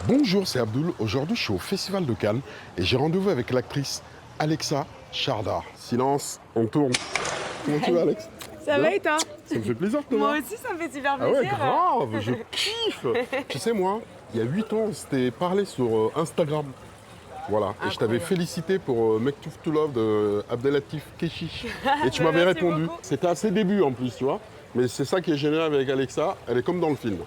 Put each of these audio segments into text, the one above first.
Bonjour, c'est Abdul. Aujourd'hui, je suis au Festival de Cannes et j'ai rendez-vous avec l'actrice Alexa Chardar. Silence, on tourne. Comment tu vas, Alex? Ça va et toi? Ça me fait plaisir de te voir. Moi aussi, ça me fait super Ah plaisir. ouais, grave, je kiffe. Tu sais, moi, il y a 8 ans, on s'était parlé sur Instagram. Voilà, et je t'avais félicité pour Make to Love de Abdelatif Kechiche. Et tu m'avais Merci répondu. beaucoup. C'était à ses débuts en plus, tu vois. Mais c'est ça qui est génial avec Alexa, elle est comme dans le film.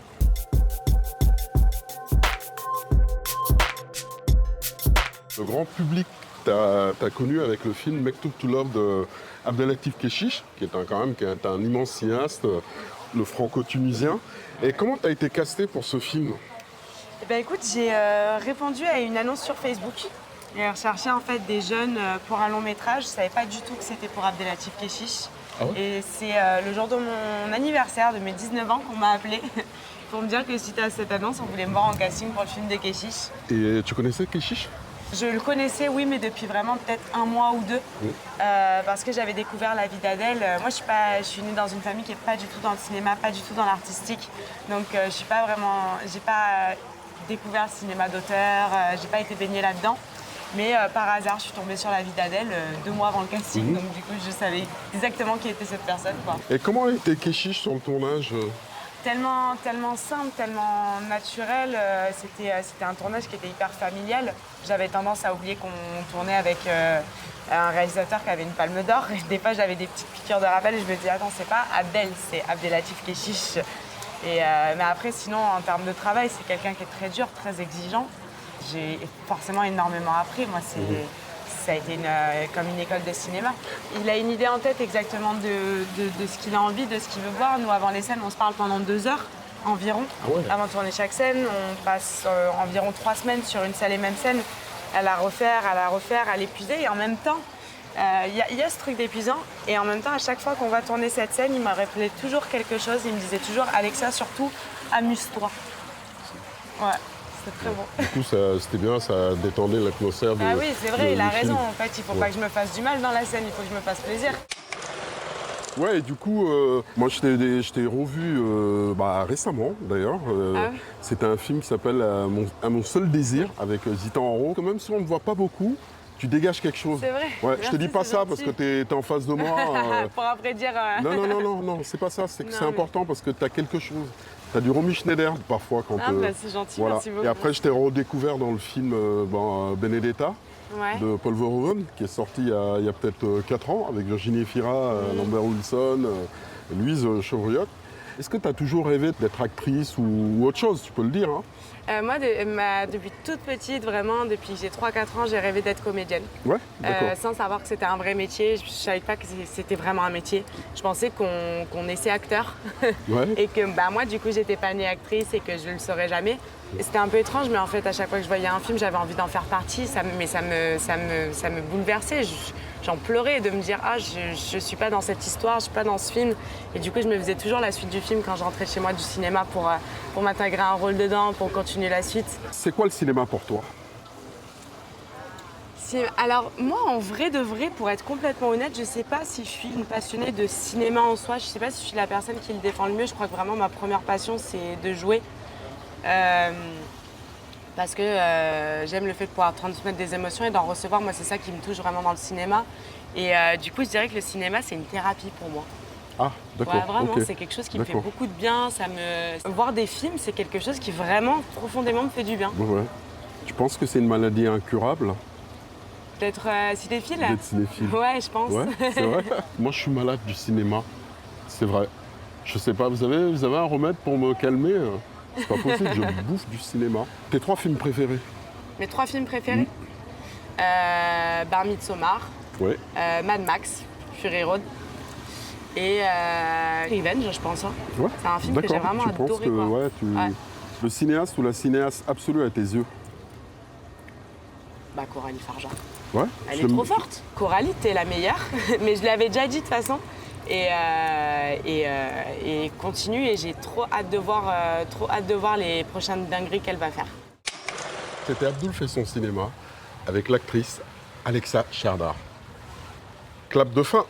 Le grand public t'as connu avec le film Make to Love de Abdelatif Kechiche, qui est un immense cinéaste, le franco-tunisien. Et comment t'as été casté pour ce film? Eh ben, écoute, j'ai répondu à une annonce sur Facebook. J'ai recherché en fait des jeunes pour un long métrage. Je savais pas du tout que c'était pour Abdelatif Kechiche. Ah ouais? Et c'est le jour de mon anniversaire, de mes 19 ans, qu'on m'a appelé pour me dire que suite à cette annonce, on voulait me voir en casting pour le film de Kechiche. Et tu connaissais Kechiche? Je le connaissais, oui, mais depuis vraiment peut-être un mois ou deux, Oui. parce que j'avais découvert la vie d'Adèle. Moi, je suis née dans une famille qui n'est pas du tout dans le cinéma, pas du tout dans l'artistique. Donc, j'ai pas découvert le cinéma d'auteur, j'ai pas été baignée là-dedans. Mais par hasard, je suis tombée sur la vie d'Adèle 2 mois avant le casting. Donc, du coup, je savais exactement qui était cette personne, quoi. Et comment était Kechiche sur le tournage? Tellement simple, tellement naturel. C'était un tournage qui était hyper familial. J'avais tendance à oublier qu'on tournait avec un réalisateur qui avait une palme d'or. Et des fois, j'avais des petites piqûres de rappel et je me disais, attends, c'est pas Abdel, c'est Abdelatif Kechiche. Mais après, sinon, en termes de travail, c'est quelqu'un qui est très dur, très exigeant. J'ai forcément énormément appris. Moi, ça a été comme une école de cinéma. Il a une idée en tête exactement de ce qu'il a envie, de ce qu'il veut voir. Nous, avant les scènes, on se parle pendant 2 heures environ. Ah ouais. Avant de tourner chaque scène, on passe environ 3 semaines sur une seule et même scène, à la refaire, à l'épuiser. Et en même temps, il y a ce truc d'épuisant. Et en même temps, à chaque fois qu'on va tourner cette scène, il m'a rappelé toujours quelque chose. Il me disait toujours, Alexa, surtout, amuse-toi. Ouais. C'est très bon. Du coup, c'était bien, ça détendait l'atmosphère. Ah oui, c'est vrai, il a raison. film. En fait, il faut pas que je me fasse du mal dans la scène, il faut que je me fasse plaisir. Ouais, et du coup, moi je t'ai revu récemment d'ailleurs. Ah oui. C'était un film qui s'appelle À mon seul désir avec Zita Enro. Quand même si on ne voit pas beaucoup, tu dégages quelque chose. C'est vrai. Ouais, je te Merci, dis pas c'est ça gentil. parce que t'es en face de moi. Pour après dire. Non, c'est pas ça. C'est que Non, c'est mais- important parce que t'as quelque chose. T'as du Romy Schneider parfois quand. Ah, bah, c'est gentil, voilà. merci beaucoup. Et après, je t'ai redécouvert dans le film Benedetta. Ouais. De Paul Verhoeven, qui est sorti il y a peut-être 4 ans, avec Virginie Efira, Lambert Wilson, Louise Chevrillot. Est-ce que tu as toujours rêvé d'être actrice ou autre chose, tu peux le dire, hein? Moi, depuis toute petite, vraiment, depuis que j'ai 3-4 ans, j'ai rêvé d'être comédienne. Ouais, d'accord. Sans savoir que c'était un vrai métier. Je ne savais pas que c'était vraiment un métier. Je pensais qu'on naissait acteur. Ouais. Et que moi, du coup, j'étais pas née actrice et que je le saurais jamais. Et c'était un peu étrange, mais en fait, à chaque fois que je voyais un film, j'avais envie d'en faire partie. Ça me bouleversait. J'en pleurais de me dire, ah, je suis pas dans cette histoire, je suis pas dans ce film. Et du coup, je me faisais toujours la suite du film quand je rentrais chez moi du cinéma pour m'intégrer un rôle dedans, pour continuer la suite. C'est quoi le cinéma pour toi? Alors, moi, en vrai de vrai, pour être complètement honnête, je sais pas si je suis une passionnée de cinéma en soi. Je sais pas si je suis la personne qui le défend le mieux. Je crois que vraiment ma première passion, c'est de jouer. Parce que j'aime le fait de pouvoir transmettre des émotions et d'en recevoir. Moi, c'est ça qui me touche vraiment dans le cinéma. Et du coup, je dirais que le cinéma, c'est une thérapie pour moi. Ah, d'accord. Ouais, vraiment, ok. c'est quelque chose qui me fait D'accord. beaucoup de bien. Voir des films, c'est quelque chose qui vraiment, profondément, me fait du bien. Ouais. Tu penses que c'est une maladie incurable D'être cinéphile? d'être cinéphile? Ouais, je pense. Ouais, c'est vrai. Moi, je suis malade du cinéma. C'est vrai. Je sais pas, vous avez un remède pour me calmer? C'est pas possible, je bouffe du cinéma. Tes 3 films préférés? Mes 3 films préférés? Bar Midsommar, Ouais. Mad Max, Fury Road et Revenge, je pense. Hein. Ouais. C'est un film que j'ai D'accord. vraiment Tu penses adoré. que Quoi. ouais, Ouais. le cinéaste ou la cinéaste absolue à tes yeux? Bah, Coralie Farja. Ouais. Elle je est l'aime- trop forte. Coralie, t'es la meilleure. Mais je l'avais déjà dit de toute façon. Et continue. Et j'ai trop hâte de voir les prochaines dingueries qu'elle va faire. C'était Abdul fait son cinéma avec l'actrice Alexa Chardar. Clap de fin.